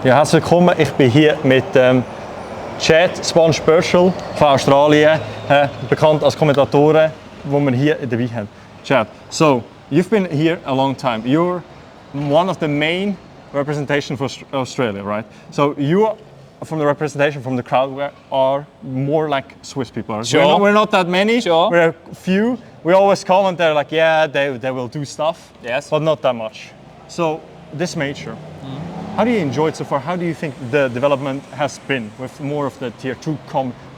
Ja, herzlich willkommen. Ich bin hier mit Chad Spunj von Australien, bekannt als Kommentatoren, wo wir hier dabei haben. Chad, so you've been here a long time. You're one of the main representation for Australia, right? So you are from the representation from the crowd are more like Swiss people. Sure. We're not that many. Sure. We're a few. We always comment, they're like, yeah, they will do stuff. Yes. But not that much. So this major. How do you enjoy it so far? How do you think the development has been with more of the tier 2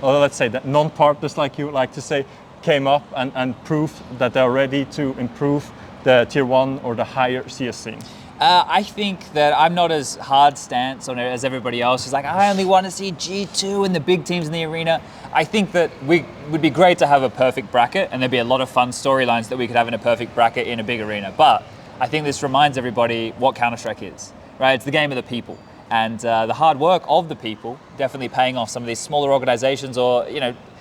or let's say that non-partners, like you like to say, came up and proved that they're ready to improve the tier 1 or the higher CS scene? I think that I'm not as hard stance on it as everybody else. It's like, I only want to see G2 and the big teams in the arena. I think that we would be great to have a perfect bracket, and there'd be a lot of fun storylines that we could have in a perfect bracket in a big arena. But I think this reminds everybody what Counter-Strike is, right? It's the game of the people. And the hard work of the people definitely paying off some of these smaller organizations or,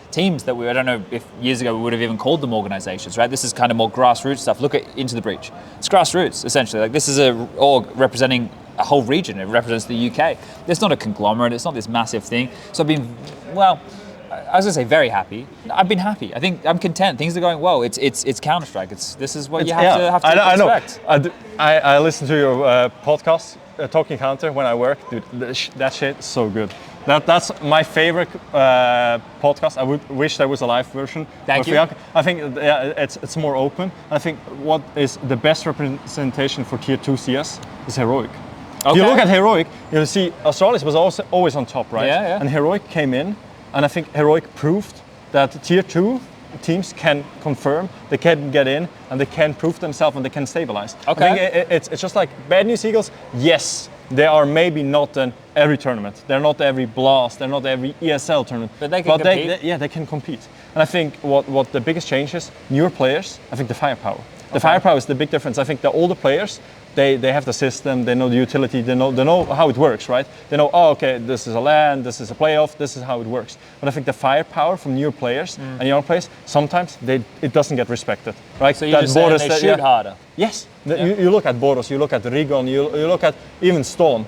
teams that I don't know if years ago we would have even called them organizations, right? This is kind of more grassroots stuff. Look at Into the Breach. It's grassroots, essentially. Like, this is a org representing a whole region. It represents the UK. It's not a conglomerate. It's not this massive thing. So I've been, I was gonna say very happy. I've been happy. I think I'm content. Things are going well. It's Counter-Strike. This is what you have to expect. I know. I listen to your podcast, Talking Counter, when I work. Dude, that shit is so good. That's my favorite podcast. I would wish there was a live version. Thank you. I think it's more open. I think what is the best representation for tier 2 CS is Heroic. Okay. If you look at Heroic, you'll see Australis was always on top, right? Yeah. And Heroic came in, and I think Heroic proved that tier 2 teams can confirm, they can get in, and they can prove themselves, and they can stabilize. Okay. I think it's just like Bad News Eagles. Yes, they are maybe not in every tournament. They're not every Blast. They're not every ESL tournament. But they can compete. They can compete. And I think what the biggest change is, newer players, I think the firepower. The firepower is the big difference. I think the older players, they have the system, they know the utility, they know how it works, right? They know, okay, this is a LAN, this is a playoff, this is how it works. But I think the firepower from newer players and young players, sometimes it doesn't get respected, right? So you're just saying they shoot harder? Yes. You look at Boros, you look at Rigon, you look at even Storm.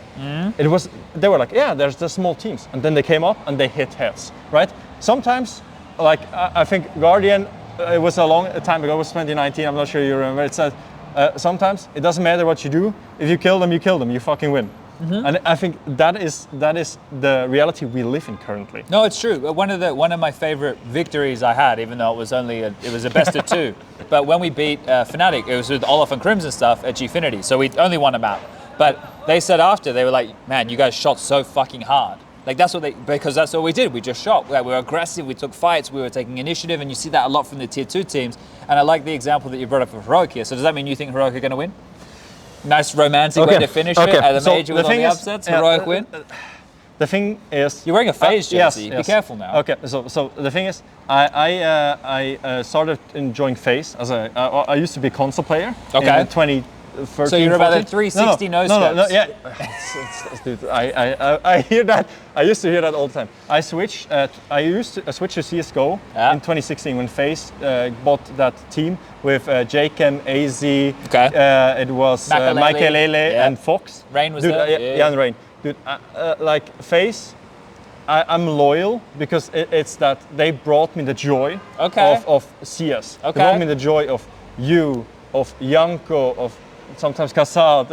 They were like, yeah, there's the small teams. And then they came up and they hit heads, right? Sometimes, like I think Guardian, it was a long time ago, it was 2019, I'm not sure you remember, it said, sometimes it doesn't matter what you do, if you kill them, you fucking win. And I think that is the reality we live in currently. No, it's true. One of my favorite victories I had, even though it was a best of 2, but when we beat Fnatic, it was with Olaf and Crimson stuff at Gfinity, so we only won a map. But they said after, they were like, man, you guys shot so fucking hard. Like because that's what we did. We just shot. Like, we were aggressive. We took fights. We were taking initiative, and you see that a lot from the tier 2 teams. And I like the example that you brought up of Heroic here. So does that mean you think Heroic are going to win? Nice romantic way to finish it at the major with all the upsets. Heroic win. The thing is, you're wearing a FaZe jersey. Yes. Be careful now. Okay. So the thing is, I started enjoying FaZe as I used to be a console player. Okay. In 2013. So you're about that 360 no scopes. No, yeah. Dude, I hear that. I used to hear that all the time. I switched to CS:GO in 2016 when FaZe bought that team with Jakem, AZ. Okay. It was Makelele and Fox. Rain was Dude, there. Yeah, and Rain. Dude, like FaZe, I'm loyal because it's that they brought me the joy of CS. Okay. They brought me the joy of you, of Janko, of sometimes Kassad,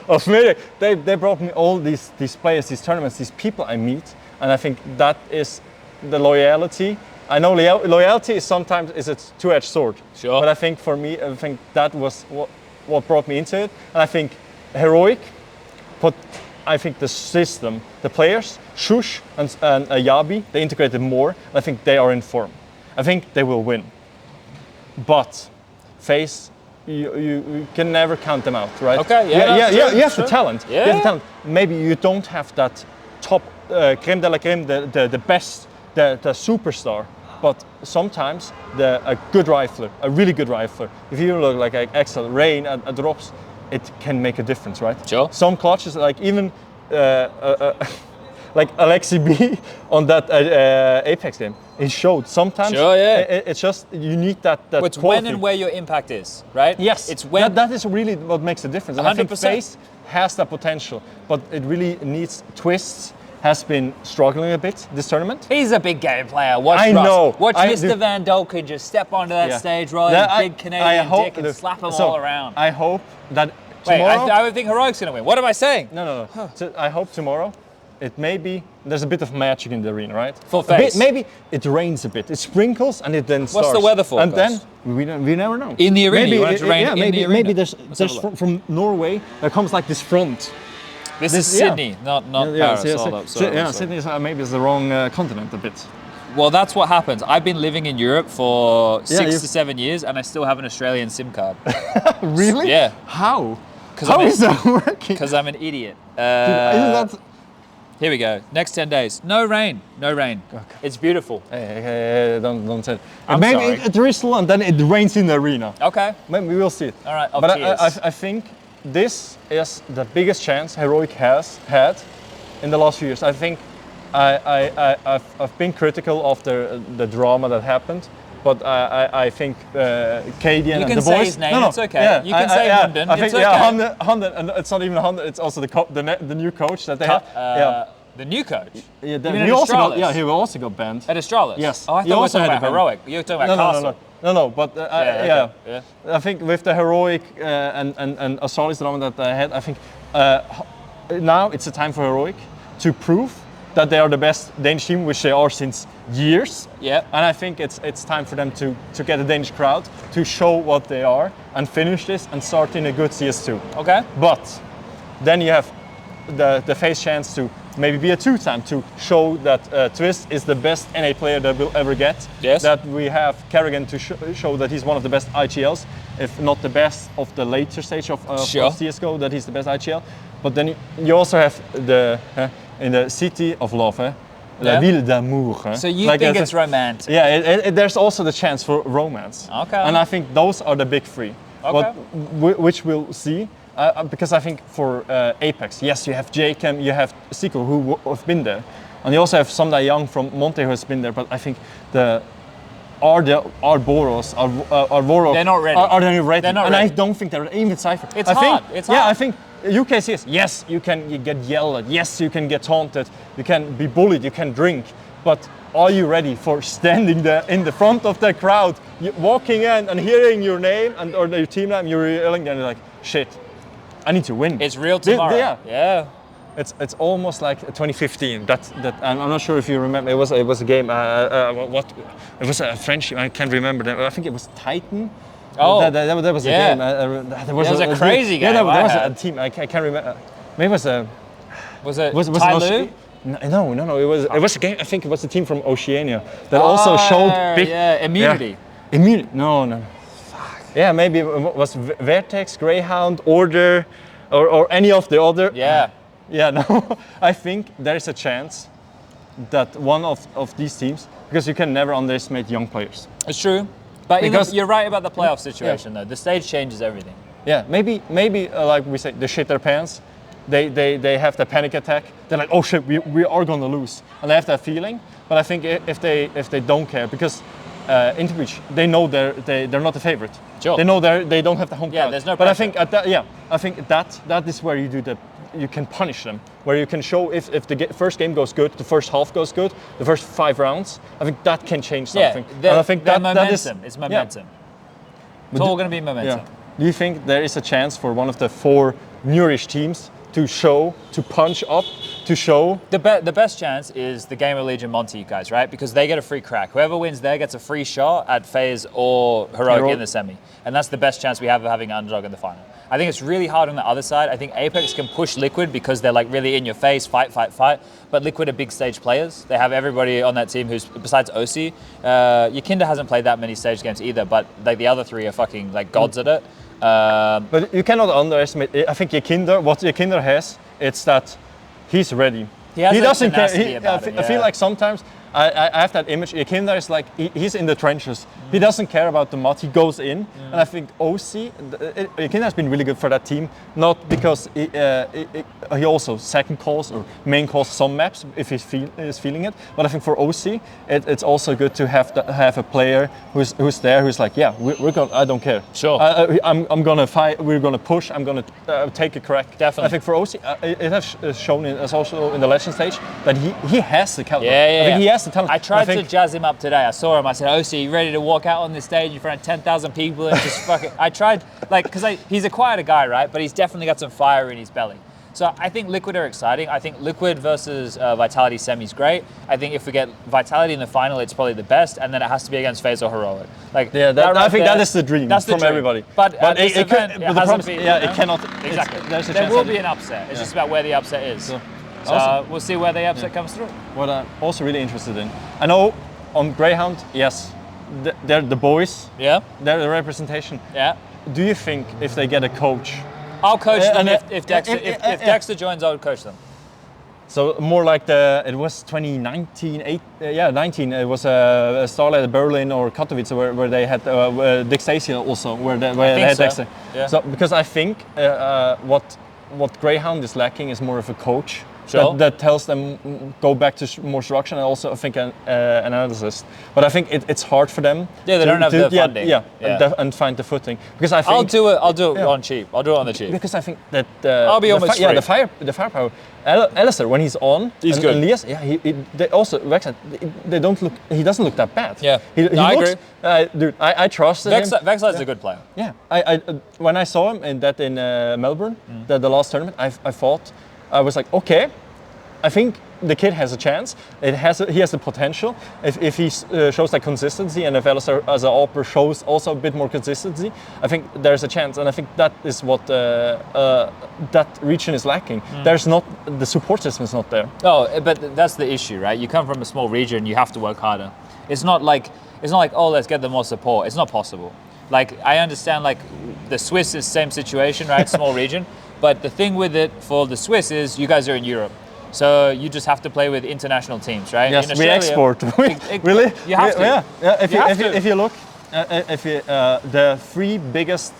of Mirik. They brought me all these players, these tournaments, these people I meet, and I think that is the loyalty. I know loyalty is sometimes a two-edged sword. Sure. But I think for me, I think that was what brought me into it, and I think Heroic put. I think the system, the players, Shush and Yabi, they integrated more. I think they are in form. I think they will win. But FaZe, you can never count them out, right? Okay, you have the talent. Yeah. You have the talent. Maybe you don't have that top creme de la creme, the best, the superstar. But sometimes a good rifler, a really good rifler, if you look like Excel, Rain at drops, it can make a difference, right? Sure. Some clutches, like even like Alexi B on that Apex game, it showed sometimes. Sure, yeah. It's just you need that. It's quality. when and where your impact is, right? Yes. It's when that is really what makes a difference. And 100%. I think has the potential, but it really needs twists. Has been struggling a bit this tournament. He's a big game player. Watch I Russ. know. Watch Mr. Van Dolken just step onto that stage, roll his big Canadian dick and slap them all around. I hope that Wait, tomorrow... I would think Heroic's going to win. What am I saying? No. So I hope tomorrow it may be... There's a bit of magic in the arena, right? Full face. Maybe it rains a bit. It sprinkles and it then starts. What's the weather forecast? And then we never know. In the arena, maybe you want it to rain in the arena? Maybe there's from Norway there comes like this front. This is Sydney, not Paris. Sydney is maybe it's the wrong continent a bit. Well, that's what happens. I've been living in Europe for 6 to 7 years, and I still have an Australian SIM card. Really? Yeah. How? How is that working? Because I'm an idiot. Isn't that... Here we go. Next 10 days. No rain. No rain. Okay. It's beautiful. Hey, don't say it. I'm maybe sorry. it drizzles and then it rains in the arena. Okay. Maybe we will see it. All right. But I think this is the biggest chance Heroic has had in the last few years. I think I've been critical of the drama that happened, but I think Cadian and the boys... You can say his name, it's okay. Yeah, you can say London, I think, it's okay. Honda, and it's not even Honda, it's also the new coach that they have. The new coach? Yeah, he will also got banned. At Astralis? Yes. Oh, I thought we were talking about Heroic. You were talking about Castle. No, but I think with the Heroic and Astralis drama that I had, I think now it's a time for Heroic to prove that they are the best Danish team, which they are since years. Yeah. And I think it's time for them to get a Danish crowd to show what they are and finish this and start in a good CS2. Okay. But then you have the face chance to maybe be a two-time to show that Twist is the best NA player that we'll ever get. Yes. That we have Kerrigan to show that he's one of the best IGLs, if not the best of the later stage of CSGO, that he's the best IGL. But then you also have in the city of love, La Ville d'Amour. So you think it's romantic? Yeah, there's also the chance for romance. Okay. And I think those are the big three, which we'll see. Because I think for Apex, yes, you have Jacob, you have Siko who have been there, and you also have Samda Young from Monte who has been there. But I think our Boros, our Vorok, they're not ready. Are they ready? They're not and ready. I don't think they're even Cypher. It's hard. I think UKCS. Yes, you get yelled at. Yes, you can get taunted. You can be bullied. You can drink. But are you ready for standing there in the front of the crowd, walking in and hearing your name or your team name? You're yelling and you're like, shit. I need to win. It's real tomorrow. Yeah. It's almost like 2015. That I'm not sure if you remember. It was a game. It was a French. I can't remember. I think it was Titan. Oh, that was a game. There was a crazy game. Yeah, there was a team. I can't remember. Maybe it was a. Was it Tyloo? No. It was a game. I think it was a team from Oceania that also showed big. Yeah, immunity. Yeah. Immunity. No. Yeah, maybe it was Vertex, Greyhound, Order, or any of the other. Yeah. Yeah, no. I think there is a chance that one of these teams, because you can never underestimate young players. It's true. But you're right about the playoff situation, though. The stage changes everything. Yeah, maybe like we say, they shit their pants. They have the panic attack. They're like, oh shit, we are gonna lose, and they have that feeling. But I think if they don't care, because Interbeach, they know they're not the favorite. Sure. They know they don't have the home crowd. There's no pressure. But I think that is where you can punish them, where you can show if the first game goes good, the first half goes good, the first 5 rounds. I think that can change something. Yeah, and I think that momentum. Is, it's momentum. Yeah. It's all going to be momentum. Yeah. Do you think there is a chance for one of the 4 newish teams to punch up, to show? The best chance is the Game of Legion Monty guys, right? Because they get a free crack. Whoever wins there gets a free shot at FaZe or Heroic in the semi. And that's the best chance we have of having an underdog in the final. I think it's really hard on the other side. I think Apex can push Liquid because they're like really in your face, fight. But Liquid are big stage players. They have everybody on that team who's, besides OC, Yakinda hasn't played that many stage games either, but like the other 3 are fucking like gods at it. But you cannot underestimate. I think what Yakinda has, it's that he's ready. He doesn't care. I feel like sometimes I have that image. Ikinda is like he's in the trenches. He doesn't care about the mud. He goes in, and I think OC Ikinda has been really good for that team. Not because he also second calls or main calls some maps if he's feeling it. But I think for OC, it's also good to have a player who's there who's like, yeah, we're going. I don't care. Sure. I'm gonna fight. We're gonna push. I'm gonna take a crack. Definitely. I think for OC, it has shown as also in the legend stage that he has the caliber. Yeah. I think he has the talent. I tried to jazz him up today. I saw him. I said, "OC, you ready to walk out on this stage in front of 10,000 people and just fucking?" I tried, because he's a quieter guy, right? But he's definitely got some fire in his belly. So I think Liquid are exciting. I think Liquid versus Vitality semi is great. I think if we get Vitality in the final, it's probably the best, and then it has to be against FaZe or Heroic. I think that is the dream from everybody. But it cannot. Exactly. There will be an upset. It's just about where the upset is. So we'll see where the upset comes through. What I'm also really interested in, I know on Greyhound, yes, they're the boys. Yeah. They're the representation. Yeah. Do you think if they get a coach? I'll coach them if Dexter joins. I would coach them. So more like it was 2019, 19. It was a Starlight at Berlin or Katowice where they had Dexasia also, where they had Dexter. Yeah. So because I think what Greyhound is lacking is more of a coach. Sure. That tells them go back to more structure, and also I think an analysis. But I think it's hard for them. Yeah, they don't have the funding. And find the footing, because I think I'll do it on cheap. I'll do it on the cheap. Because I think that I'll be almost free. the firepower. Alistair, when he's on, he's good. And Elias, they also Vex. They don't look. He doesn't look that bad. Yeah, I agree. Dude, I trusted him. Vexlide's a good player. Yeah, I when I saw him in Melbourne, the last tournament, I thought. I was like, okay, I think the kid has a chance. He has the potential. If he shows that consistency, and if Alistair as an AWPer shows also a bit more consistency, I think there's a chance. And I think that is what that region is lacking. There's not, the support system is not there. Oh, but that's the issue, right? You come from a small region, you have to work harder. It's not like oh, let's get them more support. It's not possible. Like, I understand, like, the Swiss is the same situation, right? Small region. But the thing with it for the Swiss is you guys are in Europe. So you just have to play with international teams, right? Yes, in we export. Really? You have to. Yeah. If you look, the three biggest,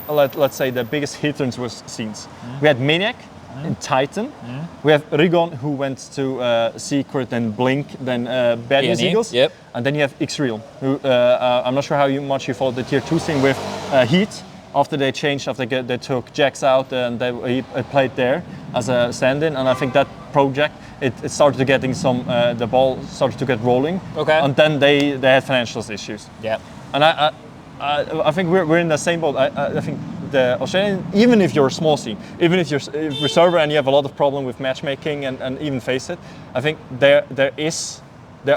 let's say the biggest hitters was scenes. We had Maniac in Titan. We have Rigon, who went to Secret, then Blink, then Bad News Eagles. Yep. And then you have Xreal, who I'm not sure how much you followed the tier 2 scene with Heat. After they changed, they took Jax out, and he played there as a stand-in, and I think that project it started to getting some the ball started to get rolling. Okay. And then they had financial issues. Yeah. And I think we're in the same boat. I think the Australian, even if you're a small team, even if you're a server and you have a lot of problem with matchmaking and even face it, I think there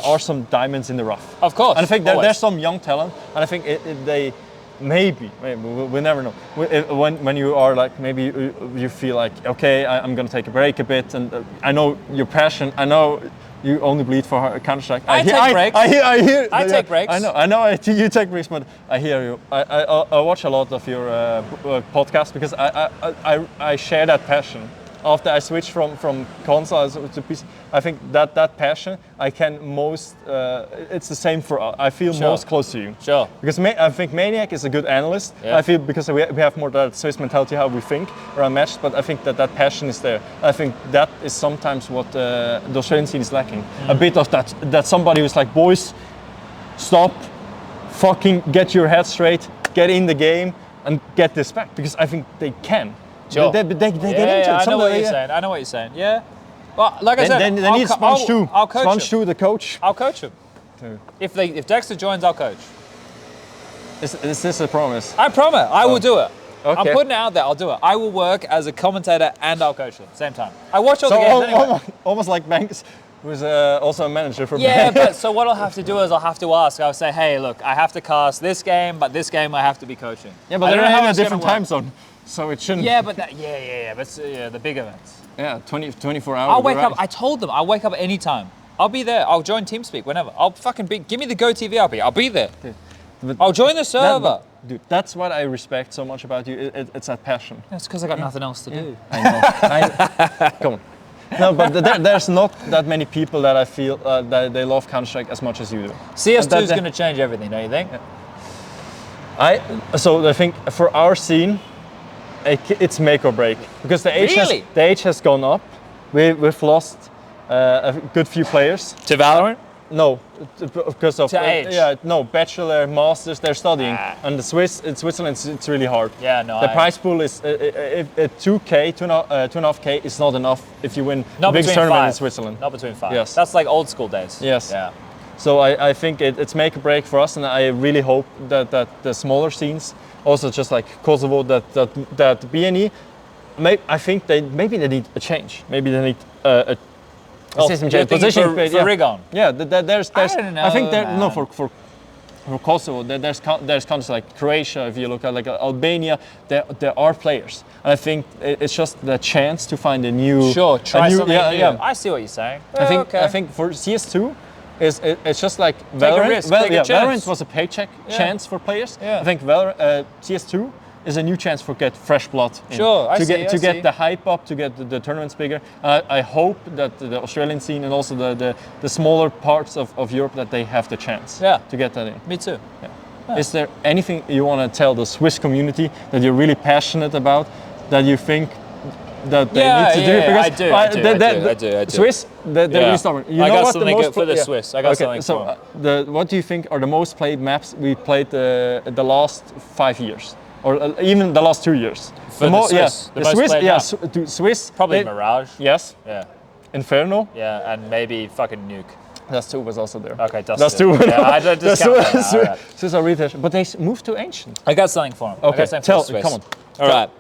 are some diamonds in the rough. Of course. And I think there's some young talent, and I think they. Maybe we never know. When you are like, maybe you feel like, okay, I'm gonna take a break a bit, and I know your passion. I know you only bleed for Counter-Strike. I take breaks. I take breaks. I know. You take breaks, but I hear you. I watch a lot of your podcasts because I share that passion. After I switched from console to PC, I think that passion I can most. It's the same for. I feel most close to you. Sure. Because I think Maniac is a good analyst. Yeah. I feel because we have more that Swiss mentality how we think around matches, but I think that passion is there. I think that is sometimes what the Australian scene is lacking. A bit of that somebody who's like, boys, stop, fucking get your head straight, get in the game, and get this back. Because I think they can. Sure. They get into it. I know what you're saying. I know what you're saying. Yeah. Well, like I said, they need Spunj too. I'll coach Spunj too, the coach. I'll coach him. If Dexter joins, I'll coach. Is this a promise? I promise. I will do it. Okay. I'm putting it out there. I'll do it. I will work as a commentator and I'll coach them at the same time. I watch all the games anyway. Almost like Banks, who's also a manager for Yeah, but so what I'll have to do is I'll have to ask. I'll say, hey, look, I have to cast this game, but this game I have to be coaching. Yeah, but they're having a different time zone. So it shouldn't. Yeah, but but the big events. Yeah, 24 hours. I'll wake up. I told them I'll wake up at any time. I'll be there. I'll join TeamSpeak whenever. I'll fucking be. Give me the Go TV. I'll be there. Dude, I'll join the server. Dude, that's what I respect so much about you. It's that passion. That's because I got nothing else to do. I know. Come on. No, but there's not that many people that I feel that they love Counter-Strike as much as you do. CS2 is going to change everything, don't you think? So I think for our scene, it's make or break because the age has gone up. We've lost a good few players to Valorant. No, because of age. Yeah, no, bachelor, masters, they're studying, and in Switzerland it's really hard. Yeah, no. The prize pool is 2K, 2.5K is not enough if you win the biggest tournament in Switzerland. Not between 5. Yes. That's like old school days. Yes. Yeah. So I think it's make or break for us, and I really hope that the smaller scenes, also just like Kosovo, that BNE, I think maybe they need a change. Maybe they need a system change. Position for Rigon. Yeah, there's I don't know, I think man. no for Kosovo, there's countries like Croatia. If you look at like Albania, there are players, and I think it's just the chance to find a new. Sure, try something new. Yeah. I see what you're saying. I think for CS2, it's just like Take a Valorant. risk, take a chance. Valorant was a paycheck chance for players. Yeah. I think CS2 is a new chance for get fresh blood in. Sure, I see. Get the hype up, to get the tournaments bigger. I hope that the Australian scene and also the smaller parts of Europe, that they have the chance to get that in. Me too. Yeah. Is there anything you want to tell the Swiss community that you're really passionate about, that you think that they need to do? Because I do. Swiss, they're really stubborn. You I know got what something the most for the Swiss. I got something so for them. what do you think are the most played maps we played the last 5 years? Or even the last 2 years? For the Swiss? The Swiss, Swiss. Probably Mirage. Yes. Yeah. Inferno. Yeah, and maybe fucking Nuke. Dust 2 was also there. Okay, Dust 2. Yeah, I don't discount that. Swiss are really, but they moved to Ancient. I got something for him. Okay, come on. All right.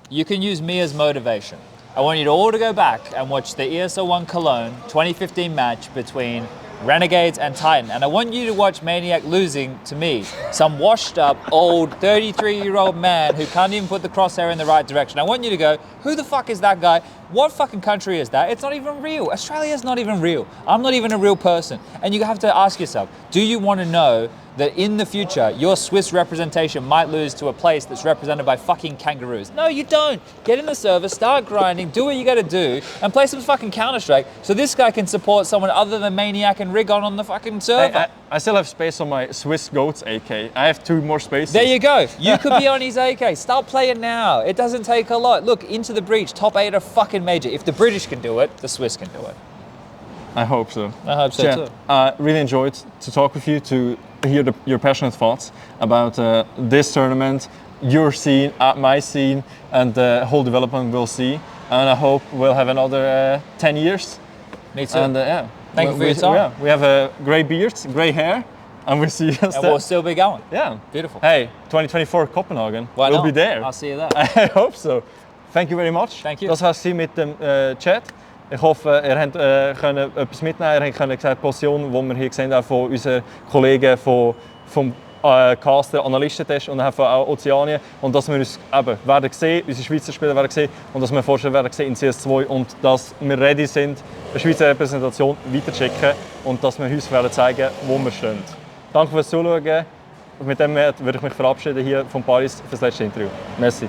You can use me as motivation. I want you to all to go back and watch the ESL1 Cologne 2015 match between Renegades and Titan. And I want you to watch Maniac losing to me, some washed up, old, 33-year-old man who can't even put the crosshair in the right direction. I want you to go, who the fuck is that guy? What fucking country is that? It's not even real. Australia's not even real. I'm not even a real person. And you have to ask yourself, do you want to know that in the future, your Swiss representation might lose to a place that's represented by fucking kangaroos? No, you don't. Get in the server, start grinding, do what you gotta do, and play some fucking Counter-Strike so this guy can support someone other than Maniac and Rigon on the fucking server. I still have space on my Swiss Goats AK. I have 2 more spaces. There you go. You could be on his AK. Start playing now. It doesn't take a lot. Look, Into the Breach, top 8 are fucking major. If the British can do it, the Swiss can do it. I hope so. I hope so too. I really enjoyed to talk with you, to hear your passionate thoughts about this tournament, your scene, my scene, and the whole development we'll see. And I hope we'll have another 10 years. Me too. And Thank you for your time. Yeah, we have a grey beard, grey hair, and we'll see us and we'll still be going. Yeah. Beautiful. Hey, 2024 Copenhagen. Why we'll not? be there. I'll see you there. I hope so. Thank you very much. Thank you. Das war's mit dem Chat. Ich hoffe, ihr habt etwas mitnehmen. Ihr habt gesehen, die Position, die wir hier gesehen haben von unseren Kollegen vom Caster Analystentest und von Ozeanien. Und dass wir uns eben werden sehen, unsere Schweizer Spieler werden sehen und dass wir vorstellen werden sehen in CS2 und dass wir ready sind, eine Schweizer Repräsentation weiterzuschicken und dass wir uns werden zeigen, wo wir stehen. Danke fürs Zuschauen. Mit dem würde ich mich verabschieden hier von Paris für das letzte Interview. Merci.